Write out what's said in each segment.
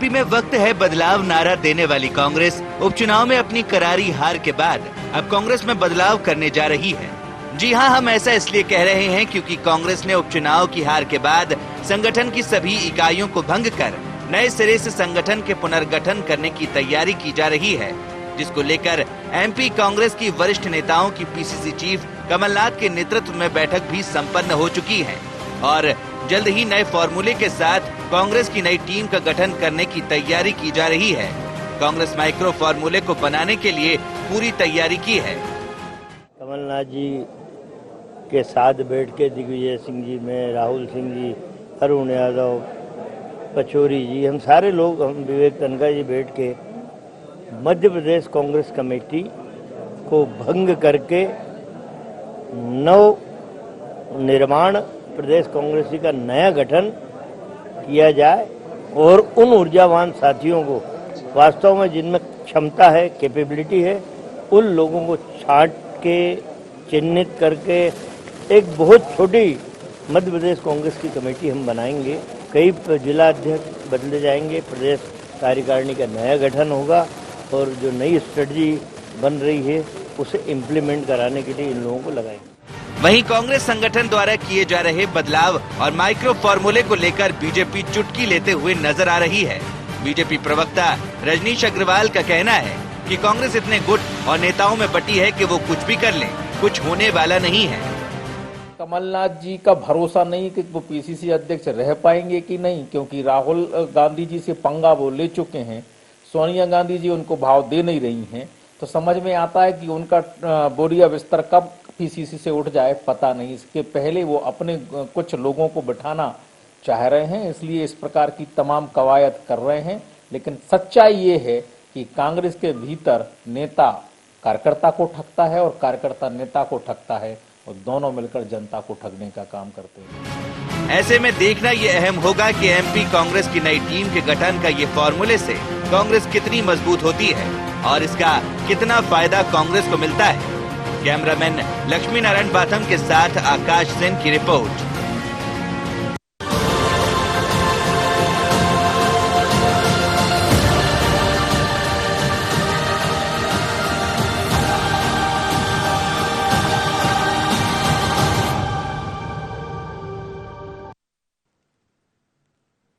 MP में वक्त है बदलाव नारा देने वाली कांग्रेस उपचुनाव में अपनी करारी हार के बाद अब कांग्रेस में बदलाव करने जा रही है। जी हां, हम ऐसा इसलिए कह रहे हैं क्योंकि कांग्रेस ने उपचुनाव की हार के बाद संगठन की सभी इकाइयों को भंग कर नए सिरे से संगठन के पुनर्गठन करने की तैयारी की जा रही है, जिसको लेकर एमपी कांग्रेस की वरिष्ठ नेताओं की पीसीसी चीफ कमलनाथ के नेतृत्व में बैठक भी संपन्न हो चुकी है और जल्द ही नए फॉर्मूले के साथ कांग्रेस की नई टीम का गठन करने की तैयारी की जा रही है। कांग्रेस माइक्रो फॉर्मूले को बनाने के लिए पूरी तैयारी की है। कमलनाथ जी के साथ बैठ के दिग्विजय सिंह जी, मैं, राहुल सिंह जी, अरुण यादव, पचौरी जी, हम सारे लोग, हम विवेक तनखा जी बैठ के मध्य प्रदेश कांग्रेस कमेटी को भंग करके नव निर्माण प्रदेश कांग्रेस का नया गठन किया जाए और उन ऊर्जावान साथियों को, वास्तव में जिनमें क्षमता है, कैपेबिलिटी है, उन लोगों को छांट के चिन्हित करके एक बहुत छोटी मध्य प्रदेश कांग्रेस की कमेटी हम बनाएंगे। कई जिला अध्यक्ष बदले जाएंगे, प्रदेश कार्यकारिणी का नया गठन होगा और जो नई स्ट्रेटजी बन रही है उसे इम्प्लीमेंट कराने के लिए इन लोगों को लगाएंगे। वहीं कांग्रेस संगठन द्वारा किए जा रहे बदलाव और माइक्रो फॉर्मूले को लेकर बीजेपी चुटकी लेते हुए नजर आ रही है। बीजेपी प्रवक्ता रजनीश अग्रवाल का कहना है कि कांग्रेस इतने गुट और नेताओं में बटी है कि वो कुछ भी कर ले, कुछ होने वाला नहीं है। कमलनाथ जी का भरोसा नहीं कि वो पीसीसी अध्यक्ष रह पाएंगे कि नहीं, क्योंकि राहुल गांधी जी से पंगा वो ले चुके हैं, सोनिया गांधी जी उनको भाव दे नहीं रही हैं, तो समझ में आता है कि उनका बोरिया बिस्तर कब पीसीसी से उठ जाए पता नहीं। इसके पहले वो अपने कुछ लोगों को बिठाना चाह रहे हैं, इसलिए इस प्रकार की तमाम कवायद कर रहे हैं। लेकिन सच्चाई ये है कि कांग्रेस के भीतर नेता कार्यकर्ता को ठगता है और कार्यकर्ता नेता को ठगता है और दोनों मिलकर जनता को ठगने का काम करते हैं। ऐसे में देखना ये अहम होगा कि एमपी कांग्रेस की नई टीम के गठन का ये फॉर्मूले से कांग्रेस कितनी मजबूत होती है और इसका कितना फायदा कांग्रेस को मिलता है। कैमरामैन लक्ष्मी नारायण बाथम के साथ आकाश सेन की रिपोर्ट।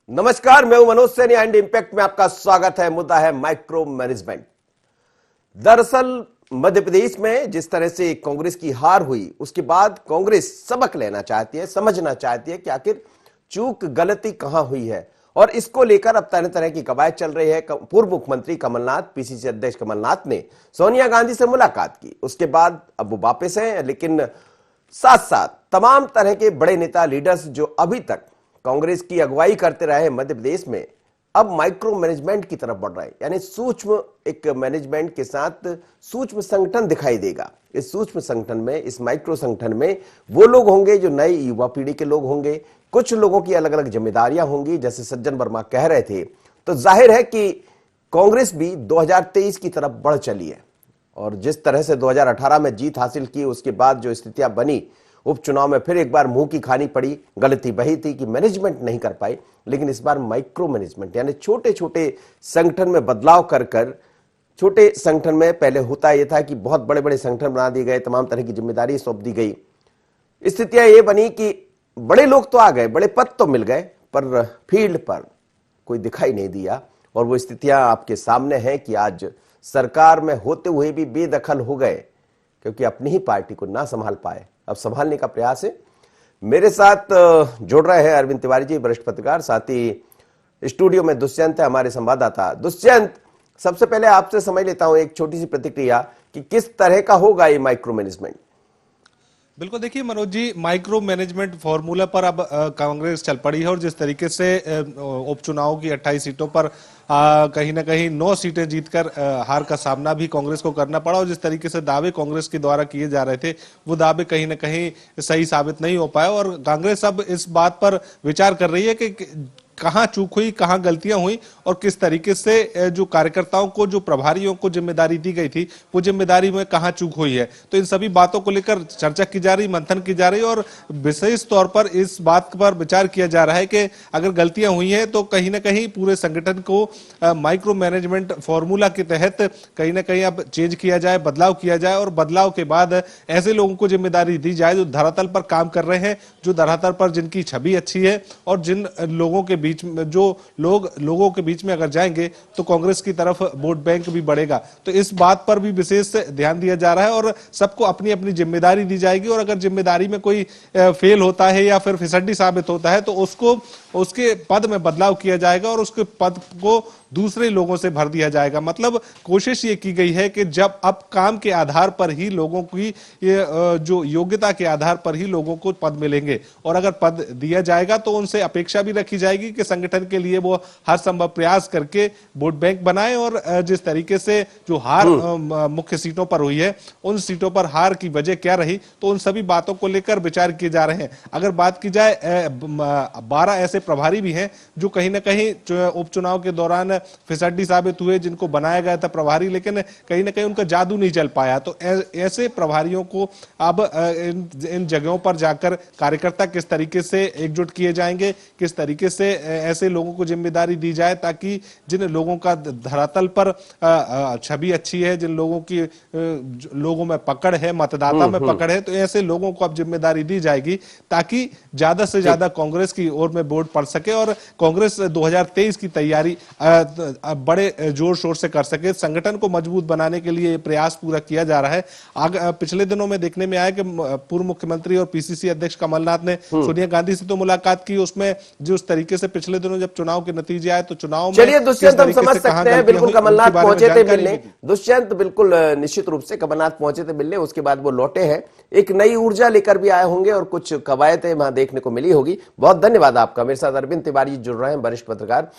नमस्कार, मैं हूं मनोज सैनी एंड इंपैक्ट में आपका स्वागत है। मुद्दा है माइक्रो मैनेजमेंट। दरअसल मध्य प्रदेश में जिस तरह से कांग्रेस की हार हुई, उसके बाद कांग्रेस सबक लेना चाहती है, समझना चाहती है कि आखिर चूक गलती कहां हुई है और इसको लेकर अब तरह तरह की कवायद चल रही है। पूर्व मुख्यमंत्री कमलनाथ, पीसीसी अध्यक्ष कमलनाथ ने सोनिया गांधी से मुलाकात की, उसके बाद अब वो वापस हैं, लेकिन साथ साथ तमाम तरह के बड़े नेता, लीडर्स जो अभी तक कांग्रेस की अगुवाई करते रहे मध्य प्रदेश में, अब माइक्रो मैनेजमेंट की तरफ बढ़ रहा है। यानी सूक्ष्म एक मैनेजमेंट के साथ सूक्ष्म संगठन दिखाई देगा। इस सूक्ष्म संगठन में, इस माइक्रो संगठन में वो लोग होंगे जो नई युवा पीढ़ी के लोग होंगे, कुछ लोगों की अलग अलग जिम्मेदारियां होंगी, जैसे सज्जन वर्मा कह रहे थे। तो जाहिर है कि कांग्रेस भी 2023 की तरफ बढ़ चली है और जिस तरह से 2018 में जीत हासिल की, उसके बाद जो स्थितियां बनी, उपचुनाव में फिर एक बार मुंह की खानी पड़ी। गलती वही थी कि मैनेजमेंट नहीं कर पाई, लेकिन इस बार माइक्रो मैनेजमेंट यानी छोटे छोटे संगठन में बदलाव कर कर, छोटे संगठन में पहले होता यह था कि बहुत बड़े बड़े संगठन बना दिए गए, तमाम तरह की जिम्मेदारी सौंप दी गई। स्थितियां ये बनी कि बड़े लोग तो आ गए, बड़े पद तो मिल गए, पर फील्ड पर कोई दिखाई नहीं दिया। और वो स्थितियां आपके सामने हैं कि आज सरकार में होते हुए भी बेदखल हो गए, क्योंकि अपनी ही पार्टी को ना संभाल पाए, अब संभालने का प्रयास है। मेरे साथ जुड़ रहे हैं अरविंद तिवारी जी, वरिष्ठ पत्रकार, साथ ही स्टूडियो में दुष्यंत है, हमारे संवाददाता। दुष्यंत, सबसे पहले आपसे समझ लेता हूं एक छोटी सी प्रतिक्रिया कि किस तरह का होगा ये माइक्रो मैनेजमेंट। बिल्कुल, देखिए Manoj ji, micro management formula पर अब कांग्रेस चल पड़ी है और जिस तरीके से उपचुनाव की 28 सीटों पर कहीं ना कहीं 9 सीटें जीतकर हार का सामना भी कांग्रेस को करना पड़ा और जिस तरीके से दावे कांग्रेस के द्वारा किए जा रहे थे, वो दावे कहीं ना कहीं सही साबित नहीं हो पाए और कांग्रेस अब इस बात पर विचार कर रही है कि कहां चूक हुई, कहां गलतियां हुई और किस तरीके से जो कार्यकर्ताओं को, जो प्रभारियों को जिम्मेदारी दी गई थी, वो जिम्मेदारी में कहां चूक हुई है। तो इन सभी बातों को लेकर चर्चा की जा रही, मंथन की जा रही और विशेष तौर पर इस बात पर विचार किया जा रहा है कि अगर गलतियां हुई हैं तो कहीं ना कहीं पूरे संगठन को माइक्रो मैनेजमेंट फॉर्मूला के तहत कहीं ना कहीं अब चेंज किया जाए, बदलाव किया जाए और बदलाव के बाद ऐसे लोगों को जिम्मेदारी दी जाए जो धरातल पर काम कर रहे हैं, जो धरातल पर जिनकी छवि अच्छी है और जिन लोगों के बीच में, जो लोगों के बीच में अगर जाएंगे तो कांग्रेस की तरफ वोट बैंक भी बढ़ेगा। तो इस बात पर भी विशेष ध्यान दिया जा रहा है और सबको अपनी अपनी जिम्मेदारी दी जाएगी और अगर जिम्मेदारी में कोई फेल होता है या फिर फिसड्डी साबित होता है तो उसको उसके पद में बदलाव किया जाएगा और उसके पद को दूसरे लोगों से भर दिया जाएगा। मतलब कोशिश ये की गई है कि जब अब काम के आधार पर ही लोगों की जो योग्यता के आधार पर ही लोगों को पद मिलेंगे और अगर पद दिया जाएगा तो उनसे अपेक्षा भी रखी जाएगी कि संगठन के लिए वो हर संभव प्रयास करके वोट बैंक बनाए और जिस तरीके से जो हार मुख्य सीटों पर हुई है, उन सीटों पर हार की वजह क्या रही, तो उन सभी बातों को लेकर विचार किए जा रहे हैं। अगर बात की जाए 12 ऐसे प्रभारी भी हैं जो कहीं ना कहीं उपचुनाव के दौरान फिसड्डी साबित हुए, जिनको बनाया गया था प्रभारी, लेकिन कहीं ना कहीं उनका जादू नहीं चल पाया। तो ऐसे प्रभारियों को अब इन जगहों पर जाकर कार्यकर्ता किस तरीके से एकजुट किए जाएंगे, किस तरीके से ऐसे लोगों को जिम्मेदारी दी जाए ताकि जिन लोगों का धरातल पर छवि अच्छी है, जिन लोगों की लोगों में पकड़ है, मतदाता में पकड़ है, तो ऐसे लोगों को अब जिम्मेदारी दी जाएगी ताकि ज्यादा से ज्यादा कांग्रेस की ओर में वोट पड़ सके और कांग्रेस 2023 की तैयारी बड़े जोर शोर से कर सके। संगठन को मजबूत बनाने के लिए प्रयास पूरा किया जा रहा है। पिछले दिनों में देखने में आया कि पूर्व मुख्यमंत्री और पीसीसी अध्यक्ष कमलनाथ ने सोनिया गांधी से तो मुलाकात की, उसमें जिस तरीके से पिछले दिनों जब चुनाव के नतीजे आए तो चुनाव में चलिए दुष्यंत, हम समझ सकते हैं, बिल्कुल कमलनाथ पहुंचे थे मिलने, दुष्यंत बिल्कुल निश्चित रूप से कमलनाथ पहुंचे थे मिलने, उसके बाद वो लौटे हैं, एक नई ऊर्जा लेकर भी आए होंगे और कुछ कवायतें वहां देखने को मिली होगी। बहुत धन्यवाद आपका। मेरे साथ अरविंद तिवारी जुड़ रहे हैं, वरिष्ठ पत्रकार।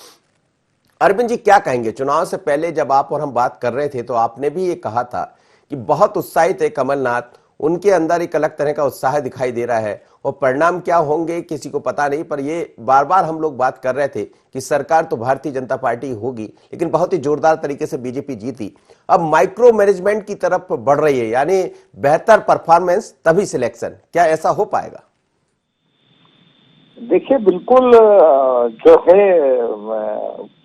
अरविंद जी, क्या कहेंगे? चुनाव से पहले जब आप और हम बात कर रहे थे तो आपने भी ये कहा था कि बहुत उत्साहित है कमलनाथ, उनके अंदर एक अलग तरह का उत्साह दिखाई दे रहा है और परिणाम क्या होंगे किसी को पता नहीं, पर ये बार बार हम लोग बात कर रहे थे कि सरकार तो भारतीय जनता पार्टी होगी, लेकिन बहुत ही जोरदार तरीके से बीजेपी जीती। अब माइक्रो मैनेजमेंट की तरफ बढ़ रही है, यानी बेहतर परफॉर्मेंस तभी सिलेक्शन, क्या ऐसा हो पाएगा? देखिए, बिल्कुल जो है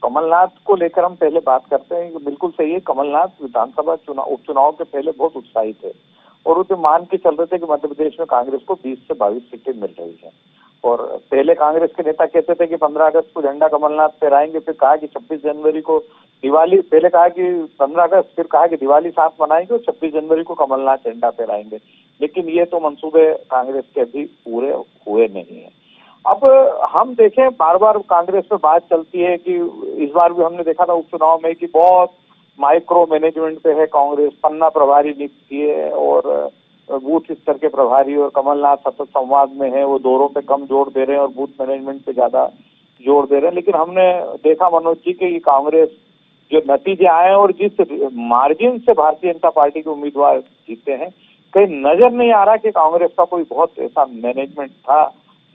कमलनाथ को लेकर हम पहले बात करते हैं, बिल्कुल सही है। कमलनाथ विधानसभा उपचुनाव के पहले बहुत उत्साहित थे और वो तो मान के चल रहे थे कि मध्य प्रदेश में कांग्रेस को 20 से 22 सीटें मिल रही हैं। और पहले कांग्रेस के नेता कहते थे कि 15 अगस्त को झंडा कमलनाथ फहराएंगे, फिर कहा कि 26 जनवरी को दिवाली, पहले कहा कि 15 अगस्त, फिर कहा कि दिवाली साथ मनाएंगे और 26 जनवरी को कमलनाथ झंडा फहराएंगे। लेकिन ये तो मंसूबे कांग्रेस के अभी पूरे हुए नहीं है। अब हम देखें, बार बार कांग्रेस में बात चलती है कि इस बार भी हमने देखा था उपचुनाव में कि बहुत माइक्रो मैनेजमेंट पे है कांग्रेस, पन्ना प्रभारी नियुक्त किए और बूथ स्तर के प्रभारी, और कमलनाथ सतत संवाद में है, वो दौरों पे कम जोर दे रहे हैं और बूथ मैनेजमेंट पे ज्यादा जोर दे रहे हैं। लेकिन हमने देखा मनोज जी कि कांग्रेस जो नतीजे आए और जिस मार्जिन से भारतीय जनता पार्टी के उम्मीदवार जीते हैं, कहीं नजर नहीं आ रहा कि कांग्रेस का कोई बहुत ऐसा मैनेजमेंट था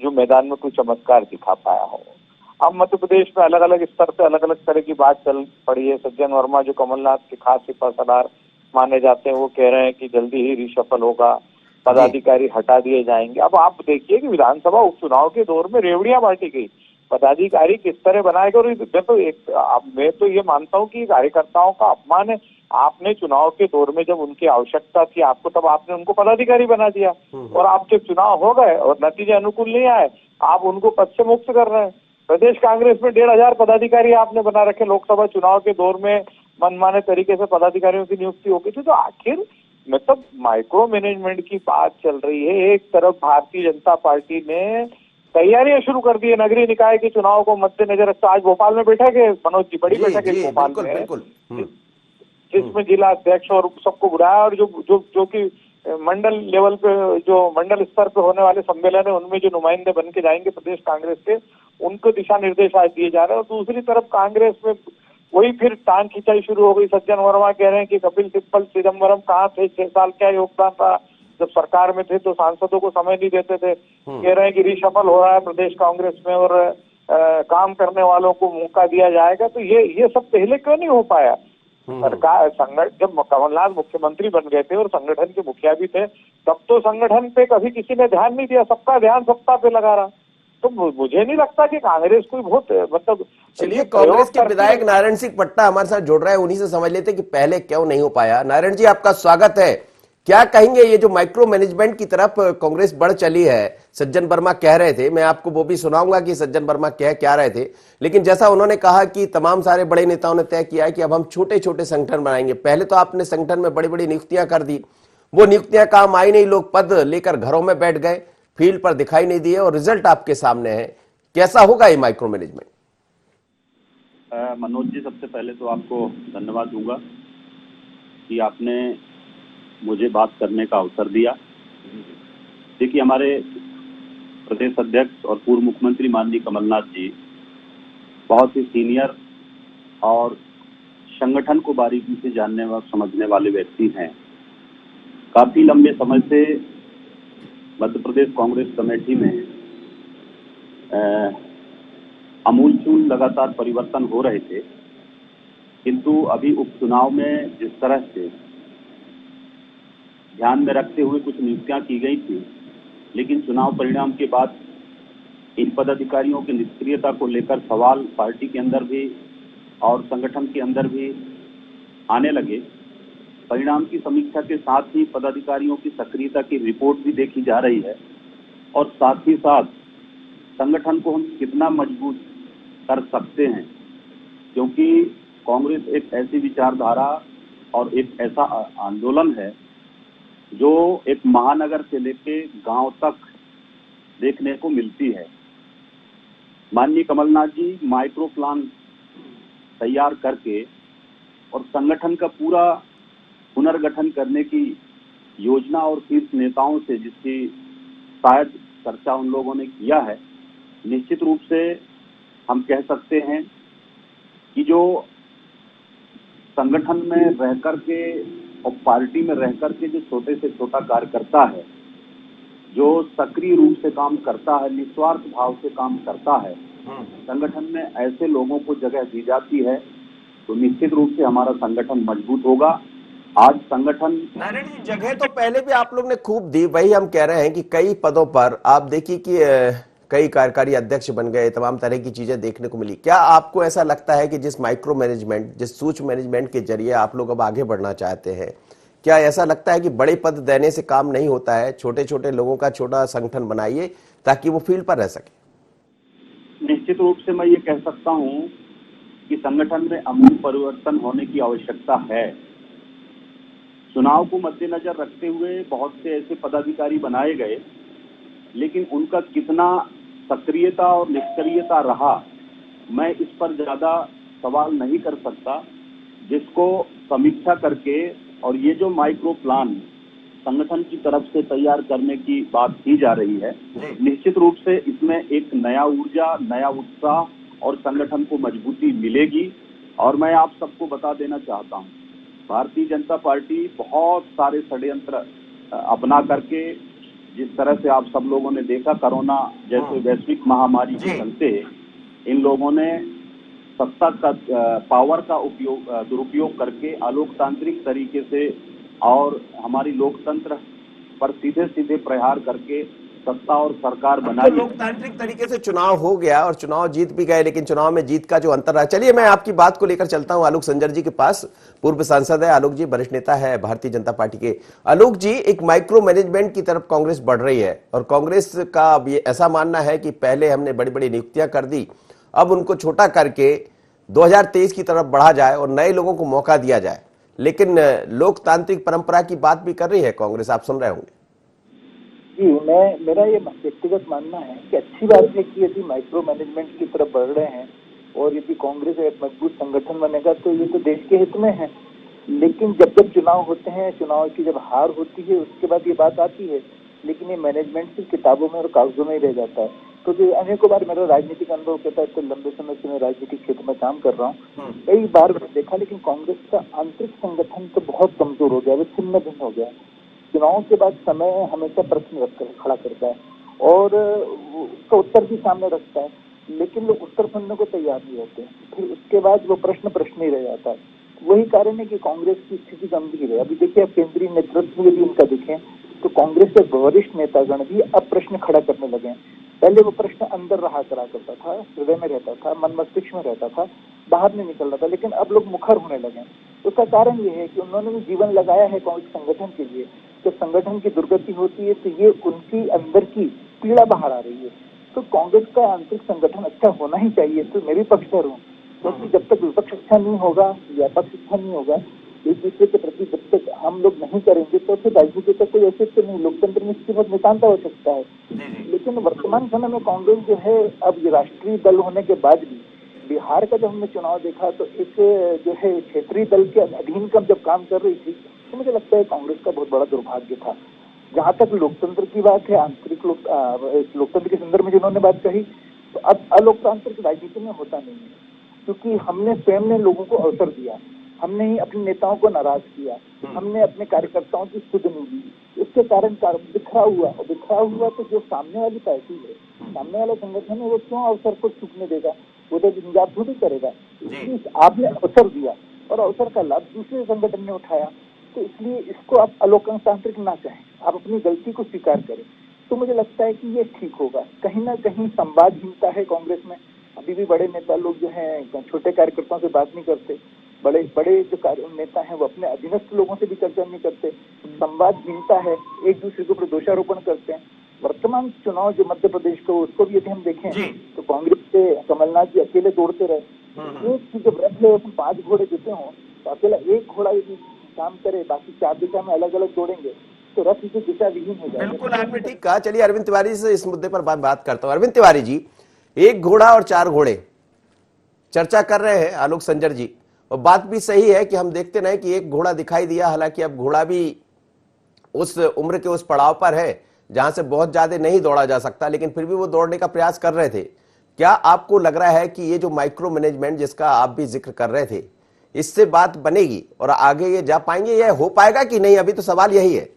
जो मैदान में कोई चमत्कार दिखा पाया हो। अब मध्य प्रदेश में अलग अलग स्तर पे अलग अलग तरह की बात चल पड़ी है। सज्जन वर्मा जो कमलनाथ के खास सिपहसालार माने जाते हैं, वो कह रहे हैं कि जल्दी ही रिशफल होगा, पदाधिकारी हटा दिए जाएंगे। अब आप देखिए कि विधानसभा उपचुनाव के दौर में रेवड़ियां बांटी गई, पदाधिकारी किस तरह बनाएगा। और मैं तो ये मानता हूँ कि कार्यकर्ताओं का अपमान है। आपने चुनाव के दौर में जब उनकी आवश्यकता थी आपको, तब आपने उनको पदाधिकारी बना दिया और आप जब चुनाव हो गए और नतीजे अनुकूल नहीं आए, आप उनको पद से मुक्त कर रहे हैं। प्रदेश कांग्रेस में 1500 पदाधिकारी आपने बना रखे। लोकसभा चुनाव के दौर में मनमाने तरीके से पदाधिकारियों की नियुक्ति हो गई थी। तो आखिर मतलब माइक्रो मैनेजमेंट की बात चल रही है। एक तरफ भारतीय जनता पार्टी ने तैयारियां शुरू कर दी है नगरीय निकाय के चुनाव को मद्देनजर रखते। आज भोपाल में बैठक है मनोज जी, बड़ी बैठक है भोपाल में, जिसमें जिला अध्यक्ष और सबको बुलाया और जो कि मंडल लेवल पे, जो मंडल स्तर पे होने वाले सम्मेलन है, उनमें जो नुमाइंदे बन के जाएंगे प्रदेश कांग्रेस के, उनको दिशा निर्देश आज दिए जा रहे हैं। और दूसरी तरफ कांग्रेस में वही फिर टांग खिंचाई शुरू हो गई। सज्जन वर्मा कह रहे हैं कि कपिल सिब्बल चिदम्बरम कहाँ थे, 6 साल क्या योगदान था, जब सरकार में थे तो सांसदों को समय नहीं देते थे। कह रहे हैं कि रिशफल हो रहा है प्रदेश कांग्रेस में और काम करने वालों को मौका दिया जाएगा। तो ये सब पहले क्यों नहीं हो पाया? सरकार जब कमलनाथ मुख्यमंत्री बन गए थे और संगठन के मुखिया भी थे, तब तो संगठन पे कभी किसी ने ध्यान नहीं दिया, सबका ध्यान सत्ता पे लगा रहा। तो मुझे नहीं लगता कि कांग्रेस कोई बहुत मतलब चलिए, कांग्रेस के विधायक नारायण सिंह पट्टा हमारे साथ जुड़ रहे हैं, उन्हीं से समझ लेते हैं कि पहले क्यों नहीं हो पाया। नारायण जी, आपका स्वागत है। क्या कहेंगे, ये जो माइक्रो मैनेजमेंट की तरफ कांग्रेस बढ़ चली है, सज्जन वर्मा कह रहे थे, मैं आपको वो भी सुनाऊंगा कि सज्जन वर्मा कह क्या रहे थे, लेकिन जैसा उन्होंने कहा कि तमाम सारे बड़े नेताओं ने तय किया है कि अब हम छोटे छोटे संगठन बनाएंगे। पहले तो आपने संगठन में बड़ी बड़ी नियुक्तियां कर दी, वो नियुक्तियां काम आई नहीं, लोग पद लेकर घरों में बैठ गए, फील्ड पर दिखाई नहीं दिए और रिजल्ट आपके सामने है। कैसा होगा ये माइक्रो मैनेजमेंट? मनोज जी, सबसे पहले तो आपको धन्यवाद दूंगा कि आपने मुझे बात करने का अवसर दिया। देखिए, हमारे प्रदेश अध्यक्ष और पूर्व मुख्यमंत्री माननीय कमलनाथ जी बहुत ही सीनियर और संगठन को बारीकी से जानने व समझने वाले व्यक्ति हैं। काफी लंबे समय से मध्य प्रदेश कांग्रेस कमेटी में आमूलचूल लगातार परिवर्तन हो रहे थे, किंतु अभी उपचुनाव में जिस तरह से ध्यान में रखते हुए कुछ नियुक्तियां की गई थी, लेकिन चुनाव परिणाम के बाद इन पदाधिकारियों की निष्क्रियता को लेकर सवाल पार्टी के अंदर भी और संगठन के अंदर भी आने लगे। परिणाम की समीक्षा के साथ ही पदाधिकारियों की सक्रियता की रिपोर्ट भी देखी जा रही है और साथ ही साथ संगठन को हम कितना मजबूत कर सकते हैं, क्योंकि कांग्रेस एक ऐसी विचारधारा और एक ऐसा आंदोलन है जो एक महानगर से लेके गांव तक देखने को मिलती है। माननीय कमलनाथ जी माइक्रो प्लान तैयार करके और संगठन का पूरा पुनर्गठन करने की योजना और शीर्ष नेताओं से जिसकी शायद चर्चा उन लोगों ने किया है, निश्चित रूप से हम कह सकते हैं कि जो संगठन में रह करके और पार्टी में रह करके जो छोटे से छोटा कार्यकर्ता है, जो सक्रिय रूप से काम करता है, निस्वार्थ भाव से काम करता है, संगठन में ऐसे लोगों को जगह दी जाती है तो निश्चित रूप से हमारा संगठन मजबूत होगा। आज संगठन नारायण जी, जगह तो पहले भी आप लोग ने खूब दी, वही हम कह रहे हैं कि कई पदों पर आप देखिए कि कई कार्यकारी अध्यक्ष बन गए, तमाम तरह की चीजें देखने को मिली। क्या आपको ऐसा लगता है कि जिस माइक्रो मैनेजमेंट, जिस सूक्ष्म मैनेजमेंट के जरिए आप लोग अब आगे बढ़ना चाहते हैं, क्या ऐसा लगता है कि बड़े पद देने से काम नहीं होता है, छोटे छोटे लोगों का छोटा संगठन बनाइए ताकि वो फील्ड पर रह सके? निश्चित रूप से मैं ये कह सकता हूं कि संगठन में आमूल परिवर्तन होने की आवश्यकता है। चुनाव को मद्देनजर रखते हुए बहुत से ऐसे पदाधिकारी बनाए गए, लेकिन उनका कितना सक्रियता और निष्क्रियता रहा, मैं इस पर ज्यादा सवाल नहीं कर सकता, जिसको समीक्षा करके और ये जो माइक्रो प्लान संगठन की तरफ से तैयार करने की बात की जा रही है, निश्चित रूप से इसमें एक नया ऊर्जा, नया उत्साह और संगठन को मजबूती मिलेगी। और मैं आप सबको बता देना चाहता हूं, भारतीय जनता पार्टी बहुत सारे षड्यंत्र अपना करके, जिस तरह से आप सब लोगों ने देखा कोरोना जैसे वैश्विक महामारी के चलते इन लोगों ने सत्ता का पावर का दुरुपयोग करके अलोकतांत्रिक तरीके से और हमारी लोकतंत्र पर सीधे सीधे प्रहार करके सत्ता और सरकार बनाई। तो लोकतांत्रिक तरीके से चुनाव हो गया और चुनाव जीत भी गए, लेकिन चुनाव में जीत का जो अंतर रहा। चलिए, मैं आपकी बात को लेकर चलता हूं आलोक संजर जी के पास। पूर्व सांसद है आलोक जी, वरिष्ठ नेता है भारतीय जनता पार्टी के। आलोक जी, एक माइक्रो मैनेजमेंट की तरफ कांग्रेस बढ़ रही है और कांग्रेस का अब ये ऐसा मानना है कि पहले हमने बड़ी बड़ी नियुक्तियां कर दी, अब उनको छोटा करके 2023 की तरफ बढ़ा जाए और नए लोगों को मौका दिया जाए। लेकिन लोकतांत्रिक परंपरा की बात भी कर रही है कांग्रेस, आप सुन रहे होंगे। जी, मेरा ये व्यक्तिगत मानना है कि अच्छी बात है कि यदि माइक्रो मैनेजमेंट की तरफ बढ़ रहे हैं और यदि कांग्रेस एक मजबूत संगठन बनेगा तो ये तो देश के हित में है। लेकिन जब जब चुनाव होते हैं, चुनाव की जब हार होती है, उसके बाद ये बात आती है, लेकिन ये मैनेजमेंट सिर्फ किताबों में और कागजों में ही रह जाता है। तो जो अनेकों बार मेरा राजनीतिक अनुभव कहता है, तो लंबे समय से मैं राजनीतिक क्षेत्र में काम कर रहा हूँ, कई बार देखा, लेकिन कांग्रेस का आंतरिक संगठन तो बहुत कमजोर हो गया, वो छिन्न भिन्न हो गया। चुनाव के बाद समय हमेशा प्रश्न खड़ा करता है और उसका उत्तर भी सामने रखता है। लेकिन लोग उत्तर सुनने को तैयार नहीं होते। फिर उसके बाद वो प्रश्न ही रह जाता है। वही कारण है कि कांग्रेस की स्थिति गंभीर है। अभी देखिए, आप केंद्रीय नेतृत्व यदि उनका देखें तो कांग्रेस के वरिष्ठ नेतागण भी अब प्रश्न खड़ा करने लगे हैं। पहले वो प्रश्न अंदर रहा करा करता था, हृदय में रहता था, मन मस्तिष्क में रहता था, बाहर नहीं निकल रहा था, लेकिन अब लोग मुखर होने लगे हैं। उसका कारण ये है कि उन्होंने भी जीवन लगाया है कांग्रेस संगठन के लिए। जब संगठन की दुर्गति होती है तो ये उनकी अंदर की पीड़ा बाहर आ रही है। तो कांग्रेस का आंतरिक संगठन अच्छा होना ही चाहिए, तो मैं भी पक्षधर हूँ, क्योंकि जब तक विपक्ष अच्छा नहीं होगा या पक्ष अच्छा नहीं होगा, एक दूसरे के प्रति जब तक हम लोग नहीं करेंगे तो फिर राजनीति का कोई औचित्य नहीं, लोकतंत्र में इसकी बहुत नितांता हो सकता है। लेकिन वर्तमान समय में कांग्रेस जो है, अब ये राष्ट्रीय दल होने के बाद भी बिहार का जब हमने चुनाव देखा तो एक जो है क्षेत्रीय दल के अधीन का जब काम कर रही थी, तो मुझे लगता है कांग्रेस का बहुत बड़ा दुर्भाग्य था। जहां तक लोकतंत्र की बात है, आंतरिक लोकतंत्र के संदर्भ में जिन्होंने बात कही, तो अब अलोकतांत्रिक राजनीति में होता नहीं है, क्योंकि हमने स्वयं ने लोगों को अवसर दिया, हमने ही अपने नेताओं को नाराज किया, हमने अपने कार्यकर्ताओं की सुध नहीं दी। इसके कारण बिखरा हुआ तो जो सामने वाली पार्टी है, सामने वाला संगठन है, वो क्यों अवसर को चूकने देगा? वो तो इंतजार थोड़ी करेगा। आपने अवसर दिया और अवसर का लाभ दूसरे संगठन ने उठाया, तो इसलिए इसको आप अलोकतांत्रिक ना कहें, आप अपनी गलती को स्वीकार करें। तो मुझे लगता है कि ये ठीक होगा। कहीं ना कहीं संवादहीनता है कांग्रेस में। अभी भी बड़े नेता लोग जो हैं छोटे कार्यकर्ताओं से बात नहीं करते, बड़े जो नेता हैं वो अपने अधीनस्थ लोगों से भी चर्चा नहीं करते। संवादहीनता है, एक दूसरे के ऊपर दोषारोपण करते हैं। वर्तमान चुनाव जो मध्य प्रदेश को, उसको भी यदि हम देखें तो कांग्रेस से कमलनाथ जी अकेले दौड़ते रहे। एक की जब रथ है उसमें 5 घोड़े जुटे हों, तो अकेला एक घोड़ा यदि काम करे, बाकी 4 दिशा में अलग अलग दौड़ेंगे तो रथ की दिशा विहीन हो जाएगा। बिल्कुल आपने ठीक कहा। चलिए अरविंद तिवारी से इस मुद्दे पर बात करता हूं। अरविंद तिवारी जी, एक घोड़ा और 4 घोड़े चर्चा कर रहे हैं आलोक संजर जी, और बात भी सही है कि हम देखते रहे कि एक घोड़ा दिखाई दिया। हालांकि अब घोड़ा भी उस उम्र के उस पड़ाव पर है जहां से बहुत ज्यादा नहीं दौड़ा जा सकता, लेकिन फिर भी वो दौड़ने का प्रयास कर रहे थे। क्या आपको लग रहा है कि ये जो माइक्रो मैनेजमेंट जिसका आप भी जिक्र कर रहे थे, इससे बात बनेगी और आगे ये जा पाएंगे, ये हो पाएगा कि नहीं? अभी तो सवाल यही है।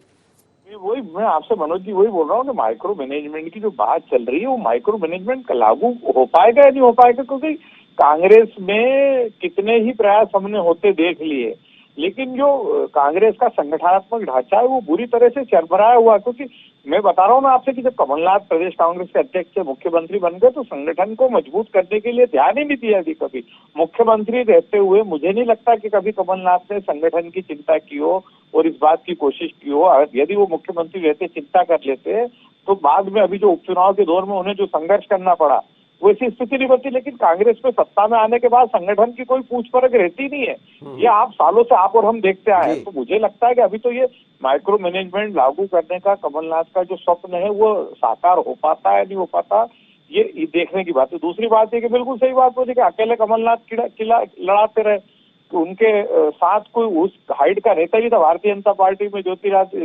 वही मैं आपसे मनोज जी वही बोल रहा हूँ कि माइक्रो मैनेजमेंट की जो बात चल रही है, वो माइक्रो मैनेजमेंट लागू हो पाएगा या नहीं हो पाएगा, क्योंकि कांग्रेस में कितने ही प्रयास हमने होते देख लिए, लेकिन जो कांग्रेस का संगठनात्मक ढांचा है वो बुरी तरह से चरमराया हुआ। क्योंकि मैं बता रहा हूँ ना आपसे कि जब कमलनाथ प्रदेश कांग्रेस के अध्यक्ष से मुख्यमंत्री बन गए तो संगठन को मजबूत करने के लिए ध्यान ही नहीं दिया थी। कभी मुख्यमंत्री रहते हुए मुझे नहीं लगता कि कभी कमलनाथ ने संगठन की चिंता की हो और इस बात की कोशिश की हो। यदि वो मुख्यमंत्री रहते, चिंता कर लेते, तो बाद में अभी जो उपचुनाव के दौर में उन्हें जो संघर्ष करना पड़ा वैसी स्थिति नहीं बनती। लेकिन कांग्रेस में सत्ता में आने के बाद संगठन की कोई पूछ परख रहती नहीं है। ये आप सालों से आप और हम देखते आए हैं। तो मुझे लगता है कि अभी तो ये माइक्रो मैनेजमेंट लागू करने का कमलनाथ का जो स्वप्न है वो साकार हो पाता है नहीं हो पाता, ये देखने की बात है। दूसरी बात है कि बिल्कुल सही बात बोली कि अकेले कमलनाथ किला लड़ाते रहे, तो उनके साथ कोई उस हाइट का नेता ही था भारतीय जनता पार्टी में।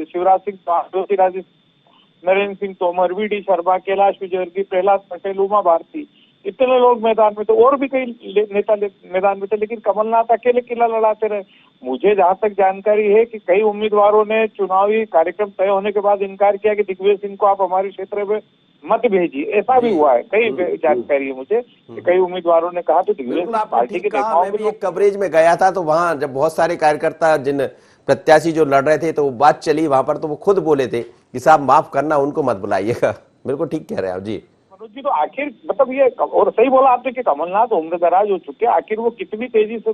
शिवराज सिंह, नरेंद्र सिंह तोमर, वी डी शर्मा, कैलाश विजयवर्गीय, प्रहलाद पटेल, उमा भारती, इतने लोग मैदान में थे और भी कई नेता मैदान में थे, लेकिन कमलनाथ अकेले किला लड़ाते रहे। मुझे जहां तक जानकारी है कि कई उम्मीदवारों ने चुनावी कार्यक्रम तय होने के बाद इनकार किया कि दिग्विजय सिंह को आप हमारे क्षेत्र में मत भेजिए। ऐसा भी हुआ है, कई जानकारी है मुझे कि कई उम्मीदवारों ने कहा। तो दिग्विजय सिंह पार्टी के नेताओं में एक कवरेज में गया था, तो वहां जब बहुत सारे कार्यकर्ता जिन प्रत्याशी जो लड़ रहे थे तो बात चली वहां पर, तो वो खुद बोले थे कि साहब माफ करना, उनको मत बुलाइएगा। बिल्कुल ठीक कह रहे हैं आप जी। मनोज जी, तो आखिर मतलब ये, और सही बोला आपने कि कमलनाथ उम्रदराज हो चुके, आखिर वो कितनी तेजी से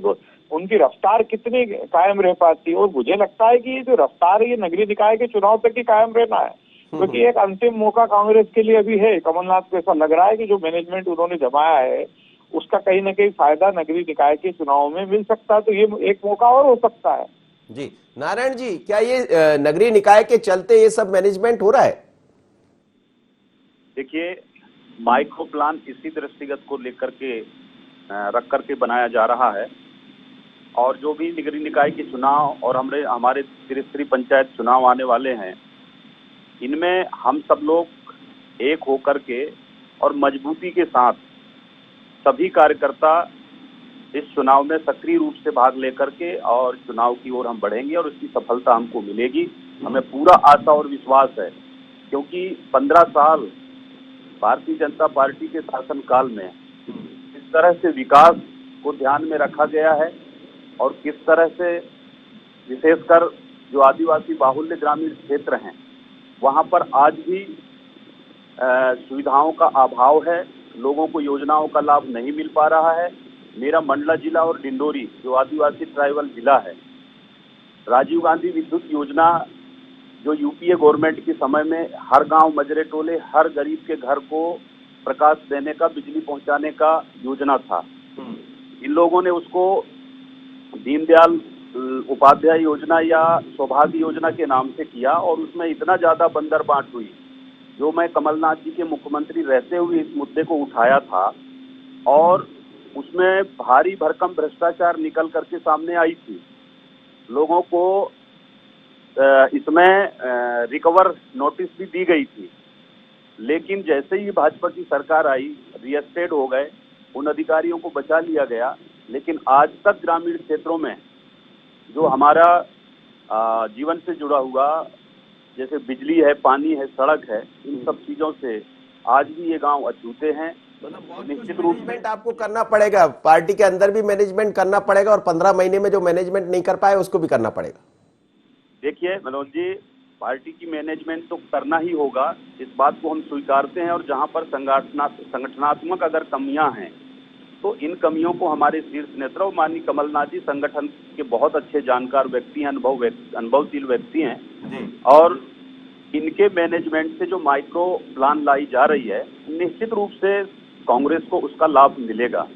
उनकी रफ्तार कितनी कायम रह पाती है। और मुझे लगता है कि ये जो रफ्तार है ये नगरीय निकाय के चुनाव तक ही कायम रहना है, क्योंकि एक अंतिम मौका कांग्रेस के लिए अभी है। कमलनाथ को ऐसा लग रहा है कि जो मैनेजमेंट उन्होंने जमाया है उसका कहीं ना कहीं फायदा नगरीय निकाय के चुनाव में मिल सकता है। तो ये एक मौका और हो सकता है। जी नारायण जी, क्या ये नगरीय निकाय के चलते ये सब मैनेजमेंट हो रहा है? देखिए, माइक्रो प्लान इसी दृष्टिगत को लेकर के रख करके बनाया जा रहा है, और जो भी नगरीय निकाय के चुनाव और हमारे त्रिस्तरीय पंचायत चुनाव आने वाले हैं, इनमें हम सब लोग एक होकर के और मजबूती के साथ सभी कार्यकर्ता इस चुनाव में सक्रिय रूप से भाग लेकर के और चुनाव की ओर हम बढ़ेंगे और इसकी सफलता हमको मिलेगी। हमें पूरा आशा और विश्वास है, क्योंकि 15 साल भारतीय जनता पार्टी के शासनकाल में तरह से विकास को ध्यान में रखा गया है और किस तरह से विशेषकर जो आदिवासी बाहुल्य ग्रामीण क्षेत्र हैं वहां पर आज भी सुविधाओं का अभाव है, लोगों को योजनाओं का लाभ नहीं मिल पा रहा है। मेरा मंडला जिला और डिंडोरी जो आदिवासी ट्राइबल जिला है, राजीव गांधी विद्युत योजना जो यूपीए गवर्नमेंट के समय में हर गांव मजरे टोले हर गरीब के घर को प्रकाश देने का, बिजली पहुंचाने का योजना था। इन लोगों ने उसको दीनदयाल उपाध्याय योजना या सौभाग्य योजना के नाम से किया और उसमें इतना ज्यादा बंदर बांट हुई। जो मैं कमलनाथ जी के मुख्यमंत्री रहते हुए इस मुद्दे को उठाया था और उसमें भारी भरकम भ्रष्टाचार निकल करके सामने आई थी। लोगों को इसमें रिकवर नोटिस भी दी गई थी, लेकिन जैसे ही भाजपा की सरकार आई रीएस्टेट हो गए, उन अधिकारियों को बचा लिया गया। लेकिन आज तक ग्रामीण क्षेत्रों में जो हमारा जीवन से जुड़ा हुआ जैसे बिजली है, पानी है, सड़क है, इन सब चीजों से आज भी ये गांव अछूते हैं। निश्चित रूप मैनेजमेंट आपको करना पड़ेगा, पार्टी के अंदर भी मैनेजमेंट करना पड़ेगा और 15 महीने में जो मैनेजमेंट नहीं कर पाए उसको भी करना पड़ेगा। देखिए मनोज जी, पार्टी की मैनेजमेंट तो करना ही होगा, इस बात को हम स्वीकारते हैं। और जहां पर संगठनात्मक अगर कमियां हैं तो इन कमियों को हमारे शीर्ष नेता और माननीय कमलनाथ जी संगठन के बहुत अच्छे जानकार व्यक्ति हैं, अनुभवशील व्यक्ति हैं और इनके मैनेजमेंट से जो माइक्रो प्लान लाई जा रही है निश्चित रूप से कांग्रेस को उसका लाभ मिलेगा।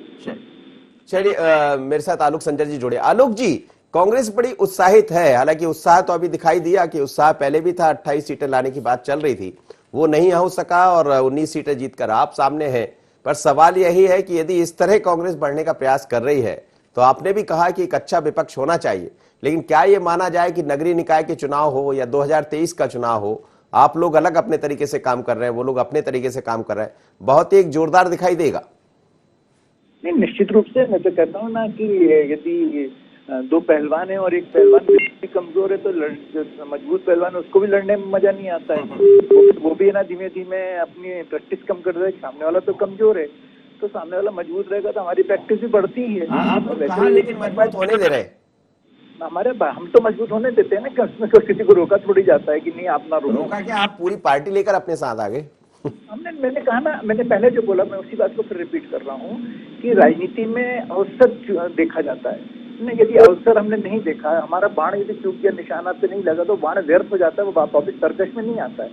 चलिए मेरे साथ आलोक संजर जी जुड़े। आलोक जी, कांग्रेस बड़ी उत्साहित है, हालांकि उत्साह तो अभी दिखाई दिया कि उत्साह पहले भी था, 28 सीटें लाने की बात चल रही थी, वो नहीं हो सका और 19 सीटें जीतकर आप सामने हैं। पर सवाल यही है कि यदि इस तरह कांग्रेस बढ़ने का प्रयास कर रही है तो आपने भी कहा कि एक अच्छा विपक्ष होना चाहिए, लेकिन क्या ये माना जाए कि नगरीय निकाय के चुनाव हो या 2023 का चुनाव हो, आप लोग अलग अपने तरीके से काम कर रहे हैं, वो लोग अपने तरीके से काम कर रहे हैं, बहुत ही एक जोरदार दिखाई देगा? नहीं, निश्चित रूप से मैं तो कहता हूँ ना कि यदि दो पहलवान है और एक पहलवान भी कमजोर है तो मजबूत पहलवान उसको भी लड़ने में मजा नहीं आता है। वो भी ना धीमे धीमे अपनी प्रैक्टिस कम कर रहा है। सामने वाला तो कमजोर है तो सामने वाला मजबूत रहेगा तो हमारी प्रैक्टिस भी बढ़ती ही है। आप कहाँ लेकिन मजबूत होने दे रहे? हम तो मजबूत होने देते हैं ना, उसमें तो किसी को रोका थोड़ी जाता है कि नहीं आप ना रोका क्या, आप पूरी पार्टी लेकर अपने साथ आ गए। मैंने कहा ना, मैंने पहले जो बोला मैं उसी बात को फिर रिपीट कर रहा हूँ कि राजनीति में अवसर देखा जाता है। यदि अवसर हमने नहीं देखा, हमारा बाण यदि चूक गया, निशाना पे नहीं लगा तो बाण व्यर्थ हो जाता है, वो वापस तर्कश में नहीं आता है।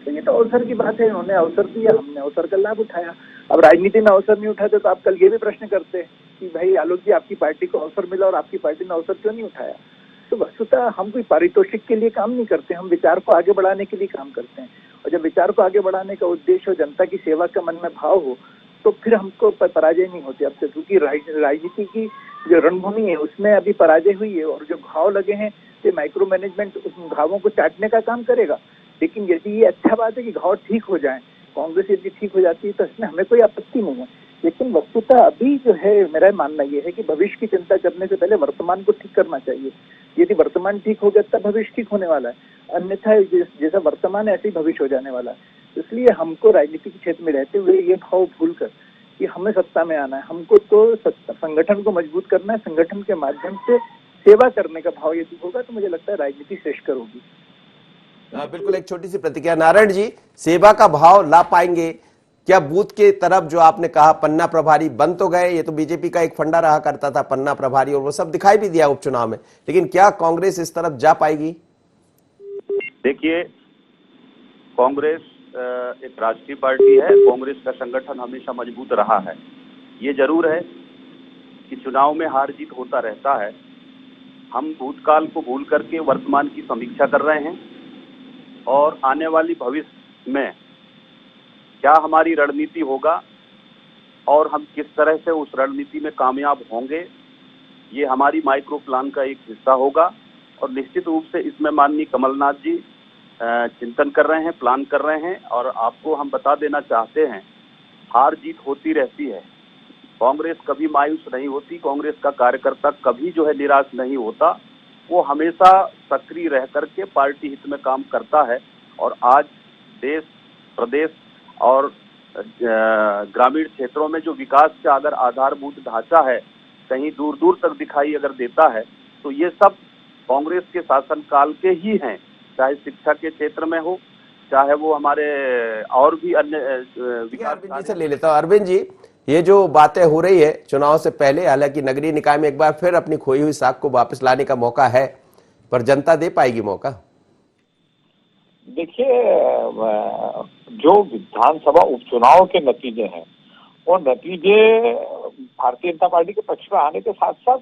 तो ये तो अवसर की बात है, उन्होंने अवसर दिया, हमने अवसर का लाभ उठाया। अब राजनीति में अवसर नहीं उठाते तो आप कल ये भी प्रश्न करते कि भाई आलोक जी आपकी पार्टी को अवसर मिला और आपकी पार्टी ने अवसर क्यों नहीं उठाया। तो वस्तुतः हम कोई पारितोषिक के लिए काम नहीं करते, हम विचार को आगे बढ़ाने के लिए काम करते हैं। और जब विचार को आगे बढ़ाने का उद्देश्य हो, जनता की सेवा का मन में भाव हो, तो फिर हमको पराजय नहीं होती। अब क्योंकि राजनीति की जो रणभूमि है उसमें अभी पराजय हुई है और जो घाव लगे हैं ये माइक्रो मैनेजमेंट उस घावों को चाटने का काम करेगा। लेकिन यदि ये अच्छा बात है कि घाव ठीक हो जाए, कांग्रेस यदि ठीक हो जाती है तो इसमें हमें कोई आपत्ति नहीं है। लेकिन वस्तुतः अभी जो है मेरा मानना ये है कि भविष्य की चिंता करने से पहले वर्तमान को ठीक करना चाहिए। यदि वर्तमान ठीक हो गया तब भविष्य ठीक होने वाला है, अन्यथा जैसा वर्तमान है ऐसे ही भविष्य हो जाने वाला है। इसलिए हमको राजनीति के क्षेत्र में रहते हुए ये भाव भूलकर कि हमें सत्ता में आना है, हमको तो संगठन को मजबूत करना है, संगठन के माध्यम से सेवा करने का भाव यदि होगा तो मुझे लगता है राजनीति श्रेष्ठकर होगी। बिल्कुल, एक छोटी सी प्रतिक्रिया। नारायण जी, सेवा का भाव ला पाएंगे क्या? बूथ के तरफ जो आपने कहा पन्ना प्रभारी बन तो गए, ये तो बीजेपी का एक फंडा रहा करता था पन्ना प्रभारी, और वो सब दिखाई भी दिया उपचुनाव में, लेकिन क्या कांग्रेस इस तरफ जा पाएगी? देखिए, कांग्रेस एक राष्ट्रीय पार्टी है, कांग्रेस का संगठन हमेशा मजबूत रहा है। ये जरूर है कि चुनाव में हार जीत होता रहता है। हम भूतकाल को भूल करके वर्तमान की समीक्षा कर रहे हैं और आने वाली भविष्य में क्या हमारी रणनीति होगा और हम किस तरह से उस रणनीति में कामयाब होंगे, ये हमारी माइक्रो प्लान का एक हिस्सा होगा। और निश्चित रूप से इसमें माननीय कमलनाथ जी चिंतन कर रहे हैं, प्लान कर रहे हैं। और आपको हम बता देना चाहते हैं, हार जीत होती रहती है, कांग्रेस कभी मायूस नहीं होती, कांग्रेस का कार्यकर्ता कभी जो है निराश नहीं होता, वो हमेशा सक्रिय रह करके पार्टी हित में काम करता है। और आज देश, प्रदेश और ग्रामीण क्षेत्रों में जो विकास का अगर आधारभूत ढांचा है कहीं दूर दूर तक दिखाई अगर देता है तो ये सब कांग्रेस के शासनकाल के ही हैं, चाहे शिक्षा के क्षेत्र में हो, चाहे वो हमारे और भी अन्य विकास अरविंद जी से ले लेता हूं। अरविंद जी, ये जो बातें हो रही है चुनाव से पहले, हालांकि नगरीय निकाय में एक बार फिर अपनी खोई हुई साख को वापस लाने का मौका है, पर जनता दे पाएगी मौका? देखिए, जो विधानसभा उपचुनाव के नतीजे हैं वो नतीजे भारतीय जनता पार्टी के पक्ष में आने के साथ साथ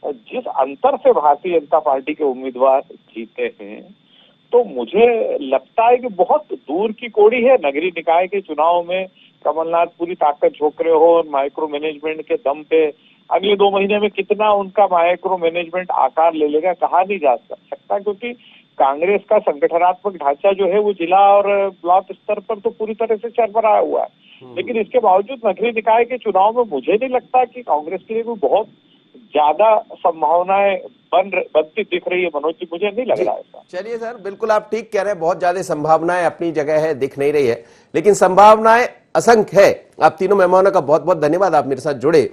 जिस अंतर से भारतीय जनता पार्टी के उम्मीदवार जीते हैं, तो मुझे लगता है कि बहुत दूर की कौड़ी है नगरीय निकाय के चुनाव में कमलनाथ पूरी ताकत झोंक रहे हो और माइक्रो मैनेजमेंट के दम पे अगले 2 महीने में कितना उनका माइक्रो मैनेजमेंट आकार ले लेगा कहा नहीं जा सकता, क्योंकि कांग्रेस का संगठनात्मक ढांचा जो है वो जिला और ब्लॉक स्तर पर तो पूरी तरह से चरमराया हुआ है। लेकिन इसके बावजूद नगरीय निकाय के चुनाव में मुझे नहीं लगता कि कांग्रेस के लिए कोई बहुत ज्यादा संभावनाएं बनती दिख रही है। मनोज जी, मुझे नहीं लग रहा है। चलिए सर, बिल्कुल आप ठीक कह रहे हैं, बहुत ज्यादा संभावनाएं अपनी जगह है, दिख नहीं रही है, लेकिन संभावनाएं असंख्य है। आप तीनों मेहमानों का बहुत बहुत धन्यवाद, आप मेरे साथ जुड़े।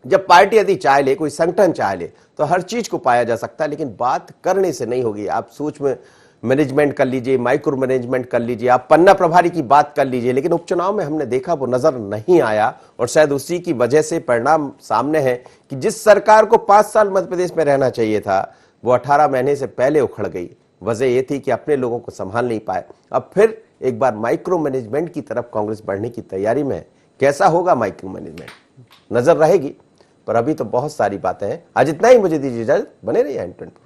जब पार्टी यदि चाह ले, कोई संगठन चाह ले, तो हर चीज को पाया जा सकता है, लेकिन बात करने से नहीं होगी। आप सूक्ष्म मैनेजमेंट कर लीजिए, माइक्रो मैनेजमेंट कर लीजिए, आप पन्ना प्रभारी की बात कर लीजिए, लेकिन उपचुनाव में हमने देखा वो नजर नहीं आया, और शायद उसी की वजह से परिणाम सामने है कि जिस सरकार को 5 साल मध्य प्रदेश में रहना चाहिए था वो 18 महीने से पहले उखड़ गई। वजह ये थी कि अपने लोगों को संभाल नहीं पाए। अब फिर एक बार माइक्रो मैनेजमेंट की तरफ कांग्रेस बढ़ने की तैयारी में है। कैसा होगा माइक्रो मैनेजमेंट, नजर रहेगी, पर अभी तो बहुत सारी बातें हैं। आज इतना ही, मुझे दीजिए इजाजत, बने रहिए एंटरटेनमेंट।